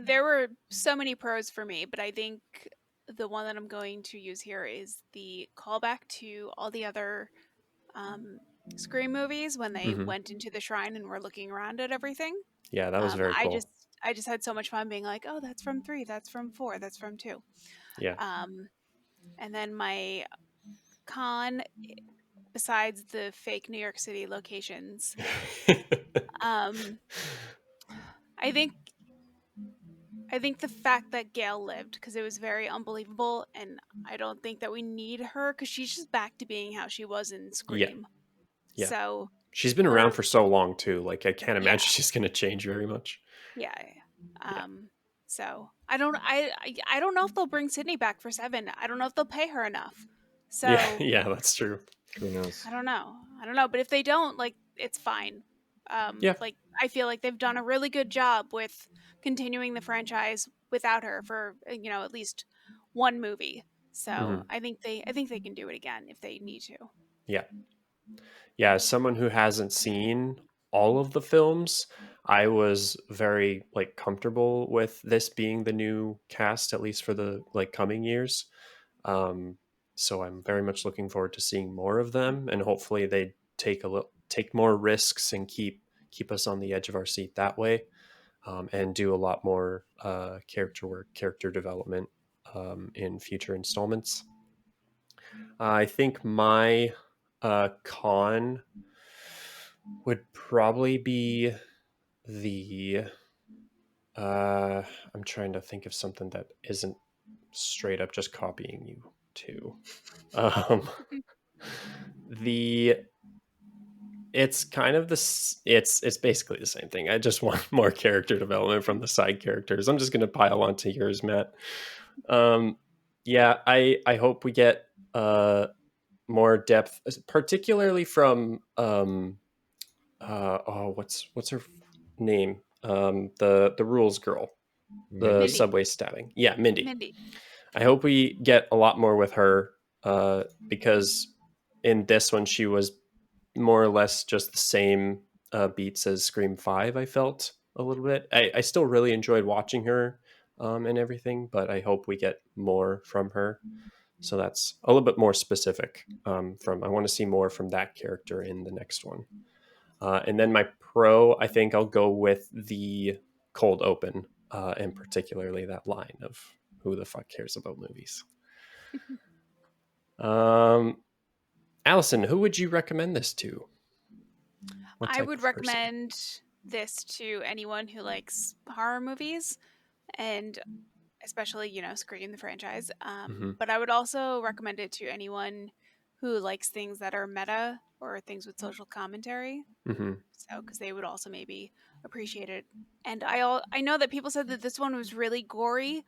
Speaker 3: There were so many pros for me, but I think the one that I'm going to use here is the callback to all the other um, Scream movies when they
Speaker 1: Mm-hmm.
Speaker 3: went into the shrine and were looking around at everything.
Speaker 1: Yeah, that was very
Speaker 3: I
Speaker 1: cool.
Speaker 3: just had so much fun being like, oh, that's from 3, that's from 4, that's from 2.
Speaker 1: Yeah.
Speaker 3: And then my con, besides the fake New York City locations, um, I think the fact that Gail lived, because it was very unbelievable, and I don't think that we need her because she's just back to being how she was in
Speaker 1: Yeah.
Speaker 3: Scream.
Speaker 1: Yeah.
Speaker 3: So
Speaker 1: She's been around
Speaker 3: her,
Speaker 1: for so long too. Like I can't
Speaker 3: yeah,
Speaker 1: imagine she's going to change very much.
Speaker 3: yeah.
Speaker 1: Yeah.
Speaker 3: So I don't know if they'll bring Sydney back for 7. I don't know if they'll pay her enough.
Speaker 1: Yeah.
Speaker 3: So
Speaker 1: Yeah, that's true.
Speaker 2: who knows?
Speaker 3: I don't know. But if they don't, like, it's fine.
Speaker 1: Yeah.
Speaker 3: Like, I feel like they've done a really good job with continuing the franchise without her for at least one movie. So
Speaker 1: Mm-hmm.
Speaker 3: I think they can do it again if they need to.
Speaker 1: Yeah. Yeah, as someone who hasn't seen all of the films, I was very like comfortable with this being the new cast, at least for the like coming years. Um, so I'm very much looking forward to seeing more of them, and hopefully they take more risks and keep us on the edge of our seat that way, and do a lot more character work, character development in future installments. I think my con would probably be the I'm trying to think of something that isn't straight up just copying you too. Um, the it's kind of this it's basically the same thing. I just want more character development from the side characters. I'm just going to pile onto yours, Matt. Um, yeah, I hope we get more depth, particularly from what's her name? The rules girl, the
Speaker 2: Mindy.
Speaker 3: Mindy,
Speaker 1: subway stabbing. Yeah, Mindy.
Speaker 3: Mindy.
Speaker 1: I hope we get a lot more with her, because in this one she was more or less just the same beats as Scream 5. I felt a little bit. I still really enjoyed watching her and everything, but I hope we get more from her. So that's a little bit more specific. I want to see more from that character in the next one. And then my pro, I think I'll go with the cold open, and particularly that line of "Who the fuck cares about movies?" Allison, who would you recommend this to? What
Speaker 3: I
Speaker 1: type
Speaker 3: would
Speaker 1: of person?
Speaker 3: recommend this to anyone who likes horror movies, and especially, Scream, the franchise.
Speaker 1: Mhm.
Speaker 3: But I would also recommend it to anyone who likes things that are meta or things with social commentary.
Speaker 1: Mm-hmm.
Speaker 3: So, because they would also maybe appreciate it. And I know that people said that this one was really gory.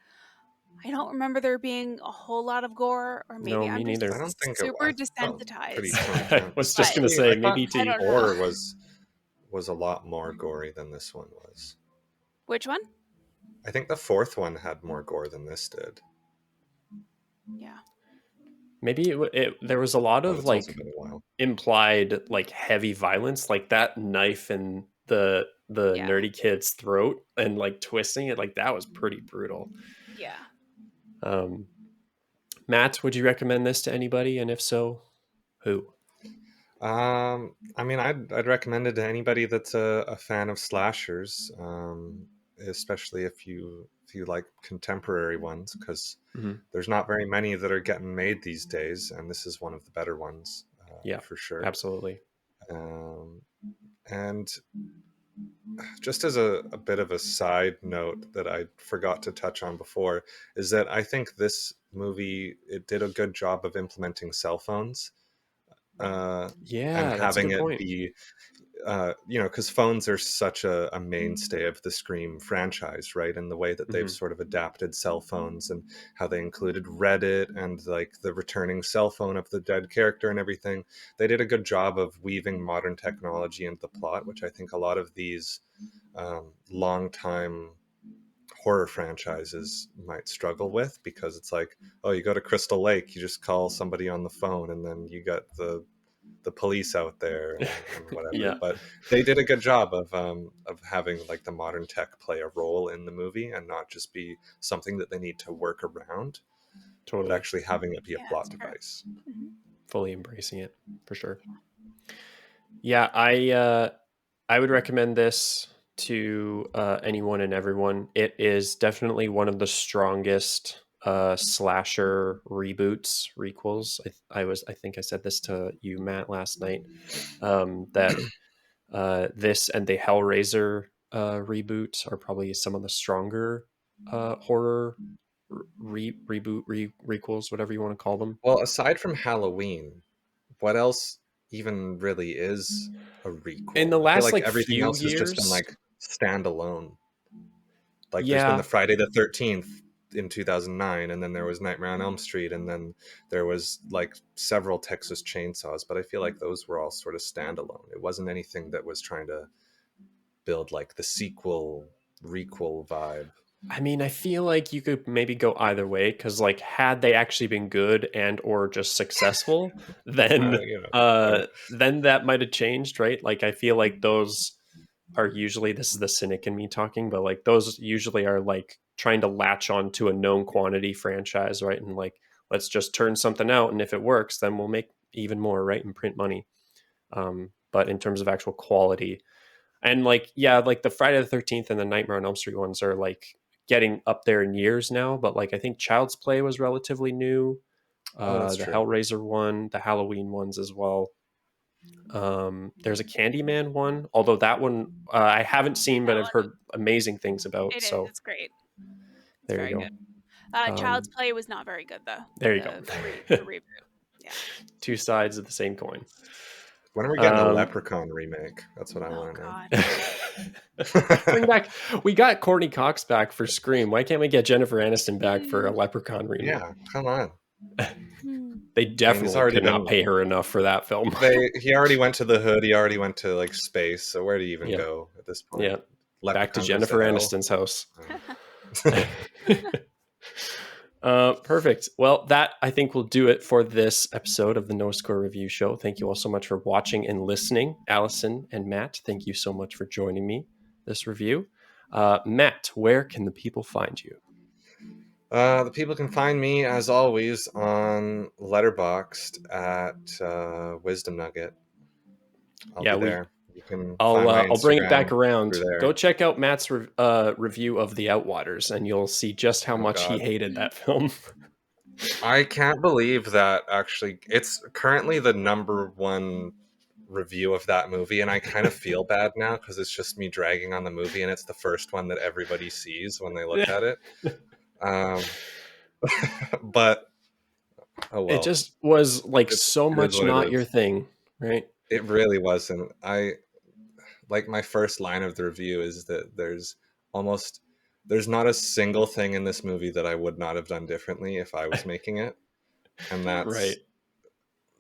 Speaker 3: I don't remember there being a whole lot of gore, or
Speaker 1: No,
Speaker 3: maybe
Speaker 1: me
Speaker 3: I'm
Speaker 1: neither.
Speaker 2: I don't
Speaker 3: just
Speaker 2: think
Speaker 3: super
Speaker 2: I felt pretty
Speaker 3: desensitized.
Speaker 2: tone
Speaker 1: I
Speaker 2: deaf.
Speaker 1: was just
Speaker 3: But
Speaker 1: gonna
Speaker 2: Actually, I
Speaker 1: say
Speaker 2: thought
Speaker 1: maybe to
Speaker 3: I
Speaker 1: you.
Speaker 3: don't know.
Speaker 2: Gore was a lot more gory than this one was.
Speaker 3: Which one?
Speaker 2: I think the fourth one had more gore than this did.
Speaker 3: Yeah.
Speaker 1: Maybe there was a lot
Speaker 2: But
Speaker 1: of
Speaker 2: it's also
Speaker 1: like
Speaker 2: been a while.
Speaker 1: implied like heavy violence, like that knife in the
Speaker 3: Yeah.
Speaker 1: nerdy kid's throat and like twisting it, like that was pretty brutal.
Speaker 3: Yeah.
Speaker 1: Matt, would you recommend this to anybody? And if so, who?
Speaker 2: I mean, I'd recommend it to anybody that's a fan of slashers, especially if you like contemporary ones, because
Speaker 1: Mm-hmm.
Speaker 2: there's not very many that are getting made these days, and this is one of the better ones,
Speaker 1: Yeah,
Speaker 2: for sure.
Speaker 1: absolutely.
Speaker 2: And just as a bit of a side note that I forgot to touch on before, is that I think this movie, it did a good job of implementing cell phones, and
Speaker 1: Yeah, that's a
Speaker 2: having
Speaker 1: good
Speaker 2: it
Speaker 1: point.
Speaker 2: be, because phones are such a mainstay of the Scream franchise, right? And the way that they've
Speaker 1: Mm-hmm.
Speaker 2: sort of adapted cell phones, and how they included Reddit and like the returning cell phone of the dead character and everything. They did a good job of weaving modern technology into the plot, which I think a lot of these long time horror franchises might struggle with, because it's like, oh, you go to Crystal Lake, you just call somebody on the phone, and then you got the police out there, and whatever.
Speaker 1: Yeah,
Speaker 2: But they did a good job of having like the modern tech play a role in the movie, and not just be something that they need to work around, but
Speaker 1: totally.
Speaker 2: actually having it be a
Speaker 3: Yeah,
Speaker 2: plot
Speaker 3: that's true.
Speaker 2: device.
Speaker 3: Mhm.
Speaker 1: Fully embracing it for sure. Yeah, I would recommend this to anyone and everyone. It is definitely one of the strongest slasher reboots, requels. I think I said this to you, Matt, last night. That this and the Hellraiser reboot are probably some of the stronger horror requels, whatever you want to call them.
Speaker 2: Well, aside from Halloween, what else even really is a
Speaker 1: In the
Speaker 2: requel? I feel
Speaker 1: last
Speaker 2: like
Speaker 1: like
Speaker 2: everything
Speaker 1: few
Speaker 2: else has just been
Speaker 1: years,
Speaker 2: like standalone. Like there's been
Speaker 1: yeah,
Speaker 2: the Friday the 13th in 2009, and then there was Nightmare on Elm Street, and then there was like several Texas Chainsaws, but I feel like those were all sort of standalone. It wasn't anything that was trying to build like the sequel requel vibe.
Speaker 1: I mean, I feel like you could maybe go either way, because like had they actually been good and or just successful, then that might have changed, right? Like I feel like those are usually, this is the cynic in me talking, but like those usually are like trying to latch on to a known quantity franchise, right? And like let's just turn something out, and if it works, then we'll make even more, right? And print money. But in terms of actual quality, and like yeah, like the Friday the 13th and the Nightmare on Elm Street ones are like getting up there in years now, but like I think Child's Play was relatively new.
Speaker 2: Oh, that's
Speaker 1: The
Speaker 2: true.
Speaker 1: Hellraiser one, the Halloween ones as well. There's a Candyman one, although that one I haven't seen, but I've heard amazing things about.
Speaker 3: It is.
Speaker 1: So
Speaker 3: It's great. It's
Speaker 1: there
Speaker 3: very
Speaker 1: you
Speaker 3: good.
Speaker 1: go.
Speaker 3: Child's Play was not very good though.
Speaker 1: There you
Speaker 3: The
Speaker 1: go.
Speaker 3: reboot. Yeah.
Speaker 1: Two sides of the same coin.
Speaker 2: When are we getting a Leprechaun remake? That's what I
Speaker 3: Oh
Speaker 2: want to know.
Speaker 3: God.
Speaker 1: Bring back. We got Courtney Cox back for Scream. Why can't we get Jennifer Aniston back for a Leprechaun remake?
Speaker 2: Yeah, come on.
Speaker 1: They definitely could not pay her enough for that film.
Speaker 2: He already went to the Hood. He already went to like space. So where do you even go at this point?
Speaker 1: Yeah,
Speaker 2: Leprechaun
Speaker 1: back to Jennifer Aniston's house. Perfect. Well, that I think will do it for this episode of the No Score Review Show. Thank you all so much for watching and listening. Allison and Matt, thank you so much for joining me this review. Matt, where can the people find you?
Speaker 2: The people can find me, as always, on Letterboxd at Wisdom Nugget. I'll be there. You can find my
Speaker 1: I'll bring it back
Speaker 2: Instagram
Speaker 1: around.
Speaker 2: through there.
Speaker 1: Go check out Matt's review of The Outwaters, and you'll see just how much he hated that film.
Speaker 2: I can't believe that actually it's currently the #1 review of that movie, and I kind of feel bad now because it's just me dragging on the movie, and it's the first one that everybody sees when they look at it. But oh well.
Speaker 1: It just was like so much not your thing, right?
Speaker 2: It really wasn't. Like my first line of the review is that there's not a single thing in this movie that I would not have done differently if I was making it. And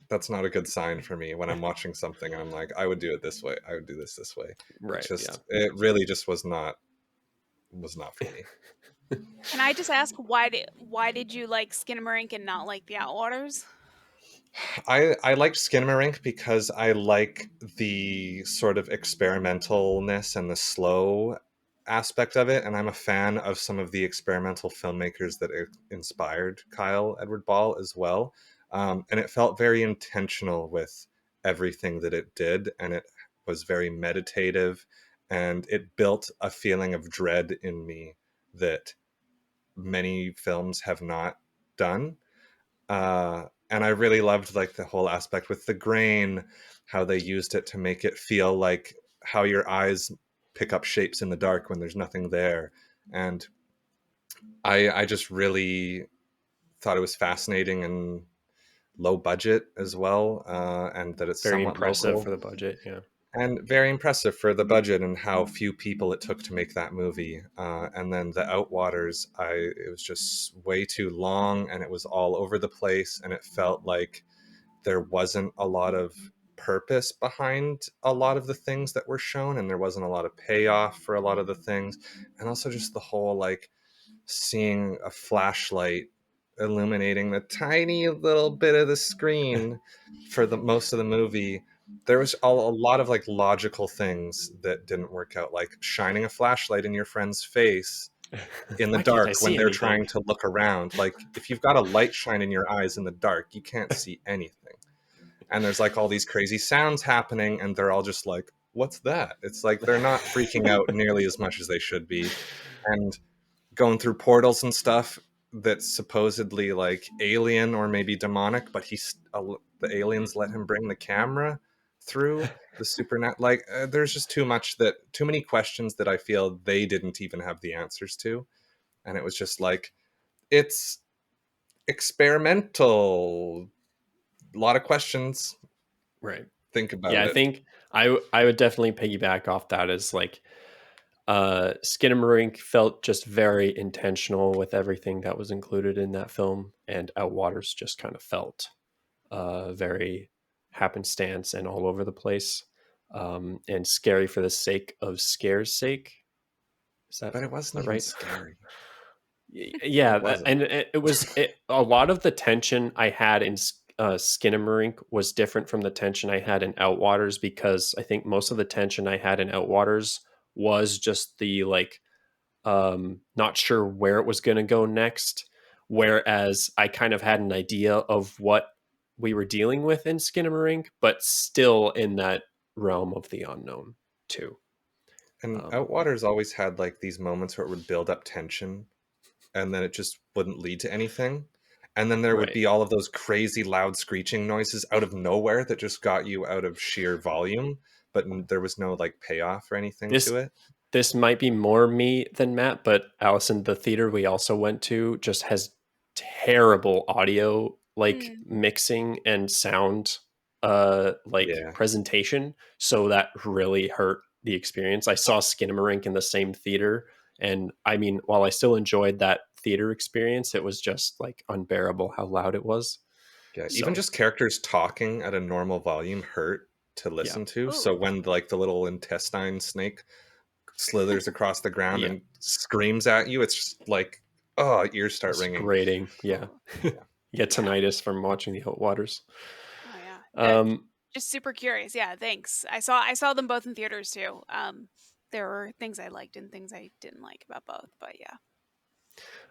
Speaker 2: that's not a good sign for me when I'm watching something and I'm like, I would do it this way. I would do this way.
Speaker 1: Right.
Speaker 2: It really just was not for me.
Speaker 3: Can I just ask why did you like Skinamarink and not like The Outwaters?
Speaker 2: I liked Skinamarink because I like the sort of experimentalness and the slow aspect of it, and I'm a fan of some of the experimental filmmakers that inspired Kyle Edward Ball as well. And it felt very intentional with everything that it did, and it was very meditative, and it built a feeling of dread in me that many films have not done. And I really loved like the whole aspect with the grain, how they used it to make it feel like how your eyes pick up shapes in the dark when there's nothing there. And I just really thought it was fascinating and low budget as well, and that it's
Speaker 1: very
Speaker 2: somewhat
Speaker 1: impressive
Speaker 2: local.
Speaker 1: For the budget, yeah.
Speaker 2: And very impressive for the budget and how few people it took to make that movie. And then The Outwaters, it was just way too long, and it was all over the place, and it felt like there wasn't a lot of purpose behind a lot of the things that were shown, and there wasn't a lot of payoff for a lot of the things. And also just the whole like seeing a flashlight illuminating the tiny little bit of the screen for the most of the movie. There was a lot of like logical things that didn't work out, like shining a flashlight in your friend's face in the dark when they're trying to look around. Like if you've got a light shine in your eyes in the dark, you can't see anything. And there's like all these crazy sounds happening, and they're all just like, what's that? It's like they're not freaking out nearly as much as they should be. And going through portals and stuff that's supposedly like alien or maybe demonic, but the aliens let him bring the camera through the supernatural. Like there's just too many questions that I feel they didn't even have the answers to. And it was just like, it's experimental, a lot of questions,
Speaker 1: right?
Speaker 2: Think about
Speaker 1: it. I think I would definitely piggyback off that as like Skinamarink felt just very intentional with everything that was included in that film, and Outwaters just kind of felt very happenstance and all over the place, and scary for the sake of scare's sake.
Speaker 2: But it wasn't
Speaker 1: right?
Speaker 2: Scary.
Speaker 1: Yeah, and it was a lot of the tension I had in Skinamarink was different from the tension I had in Outwaters, because I think most of the tension I had in Outwaters was just the like not sure where it was going to go next, whereas I kind of had an idea of what we were dealing with in Skinamarink, but still in that realm of the unknown too.
Speaker 2: And Outwaters always had like these moments where it would build up tension and then it just wouldn't lead to anything. And then there would be all of those crazy loud screeching noises out of nowhere that just got you out of sheer volume, but there was no like payoff or anything to it.
Speaker 1: This might be more me than Matt, but Allison, the theater we also went to just has terrible audio, like mixing and sound, presentation. So that really hurt the experience. I saw Skinamarink in the same theater, and I mean, while I still enjoyed that theater experience, it was just like unbearable how loud it was.
Speaker 2: Yeah, even just characters talking at a normal volume hurt to listen to. Ooh. So when like the little intestine snake slithers across the ground and screams at you, it's just like, Oh, ears start
Speaker 1: It's
Speaker 2: ringing.
Speaker 1: grating. Yeah.
Speaker 3: Yeah.
Speaker 1: You get tinnitus from watching the Outwaters.
Speaker 3: Oh yeah. Just super curious. Yeah, thanks. I saw them both in theaters too. There were things I liked and things I didn't like about both, but yeah.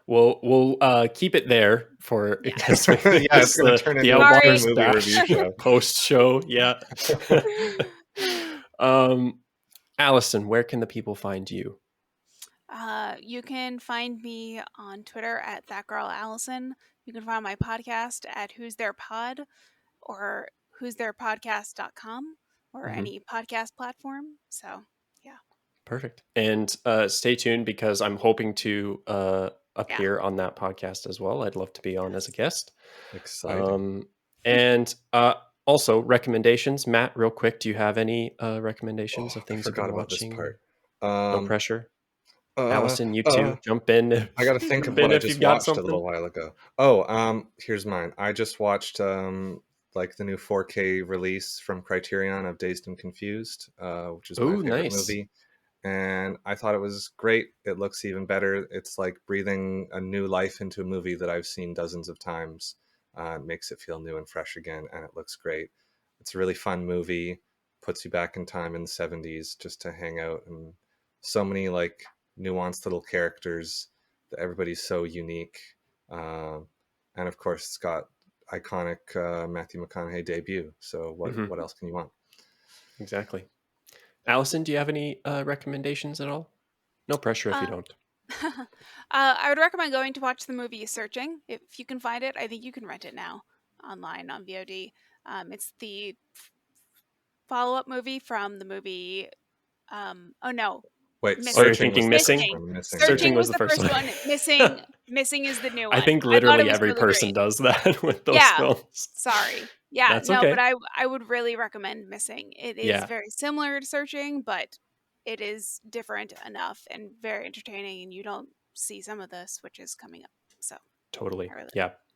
Speaker 1: We'll keep it there for
Speaker 3: Yeah.
Speaker 1: because
Speaker 2: Yeah, it's going to turn
Speaker 1: the
Speaker 2: into a
Speaker 1: Outwaters
Speaker 2: movie review show.
Speaker 1: post show. Yeah. Allison, where can the people find you?
Speaker 3: You can find me on Twitter at ThatGirlAllison. You can find my podcast at Who's Their Pod or who'stheirpodcast.com or any podcast platform. So, yeah.
Speaker 1: Perfect. And stay tuned because I'm hoping to appear on that podcast as well. I'd love to be on as a guest.
Speaker 2: Exciting.
Speaker 1: And also recommendations. Matt, real quick, do you have any recommendations of things you've been watching?
Speaker 2: This part.
Speaker 1: No pressure. Allison, you too. Jump in.
Speaker 2: I got to think of what I just watched a little while ago. Oh, here's mine. I just watched like the new 4K release from Criterion of Dazed and Confused, which is my favorite movie. And I thought it was great. It looks even better. It's like breathing a new life into a movie that I've seen dozens of times. It makes it feel new and fresh again, and it looks great. It's a really fun movie. Puts you back in time in the 70s just to hang out, and so many like nuanced little characters that everybody's so unique. And of course, it's got iconic Matthew McConaughey debut. So what else can you want?
Speaker 1: Exactly. Allison, do you have any recommendations at all? No pressure if you don't.
Speaker 3: I would recommend going to watch the movie Searching. If you can find it, I think you can rent it now online on VOD. It's the follow-up movie from the movie. Oh no.
Speaker 2: Wait,
Speaker 1: Searching was Missing?
Speaker 3: Searching was the first one. Missing is the new one.
Speaker 1: I think literally every person does that with those films.
Speaker 3: Sorry. Yeah,
Speaker 1: that's okay.
Speaker 3: But I would really recommend Missing. It is very similar to Searching, but it is different enough and very entertaining, and you don't see some of the switches coming up. So
Speaker 1: totally.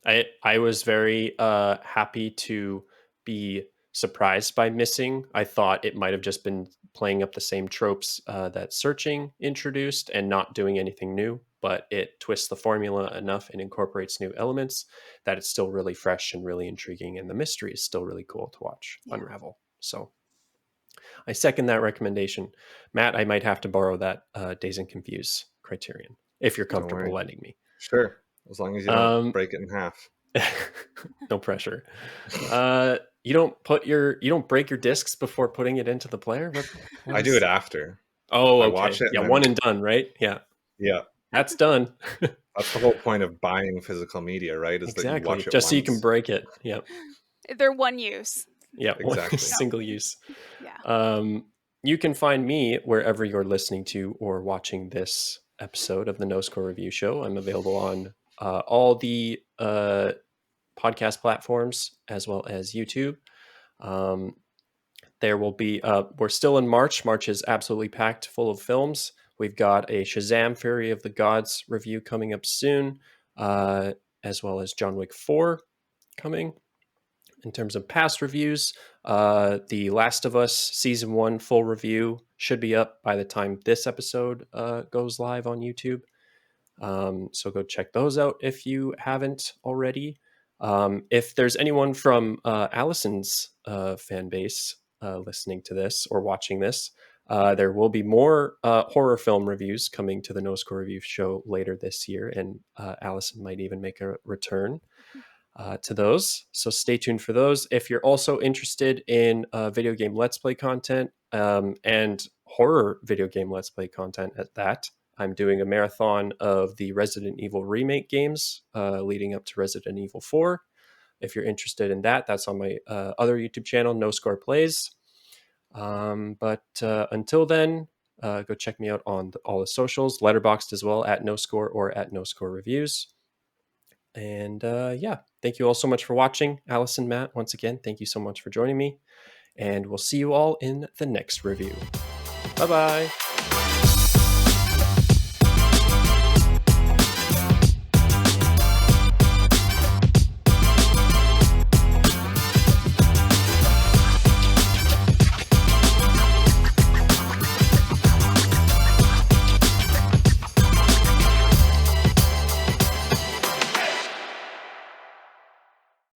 Speaker 1: I was very happy to be surprised by Missing. I thought it might have just been playing up the same tropes that Searching introduced and not doing anything new, but it twists the formula enough and incorporates new elements that it's still really fresh and really intriguing, and the mystery is still really cool to watch unravel. So I second that recommendation. Matt, I might have to borrow that Dazed and Confused Criterion if you're comfortable letting me.
Speaker 2: Sure, as long as you don't break it in half.
Speaker 1: No pressure. You don't break your discs before putting it into the player?
Speaker 2: I do it after.
Speaker 1: Oh, okay.
Speaker 2: I watch it.
Speaker 1: Yeah, one and done, right? Yeah. That's done.
Speaker 2: That's the whole point of buying physical media, right? Is that you watch it
Speaker 1: just once. So you can break it. Yeah.
Speaker 3: They're one use.
Speaker 1: Yeah,
Speaker 2: exactly.
Speaker 1: Single use.
Speaker 3: Yeah.
Speaker 1: You can find me wherever you're listening to or watching this episode of the NoScore Review Show. I'm available on all the podcast platforms as well as YouTube. There will be we're still in March. March is absolutely packed full of films. We've got a Shazam! Fury of the Gods review coming up soon, as well as John Wick 4 coming. In terms of past reviews, The Last of Us Season 1 full review should be up by the time this episode goes live on YouTube. So go check those out if you haven't already. If there's anyone from Allison's fan base listening to this or watching this, there will be more horror film reviews coming to the NoScore Review Show later this year, and Allison might even make a return to those. So stay tuned for those. If you're also interested in video game Let's Play content and horror video game Let's Play content at that, I'm doing a marathon of the Resident Evil remake games leading up to Resident Evil 4. If you're interested in that, that's on my other YouTube channel, NoScore Plays. But until then, go check me out on all the socials, Letterboxd as well, at NoScore or at NoScore Reviews. And thank you all so much for watching. Allison, Matt, once again, thank you so much for joining me. And we'll see you all in the next review. Bye-bye.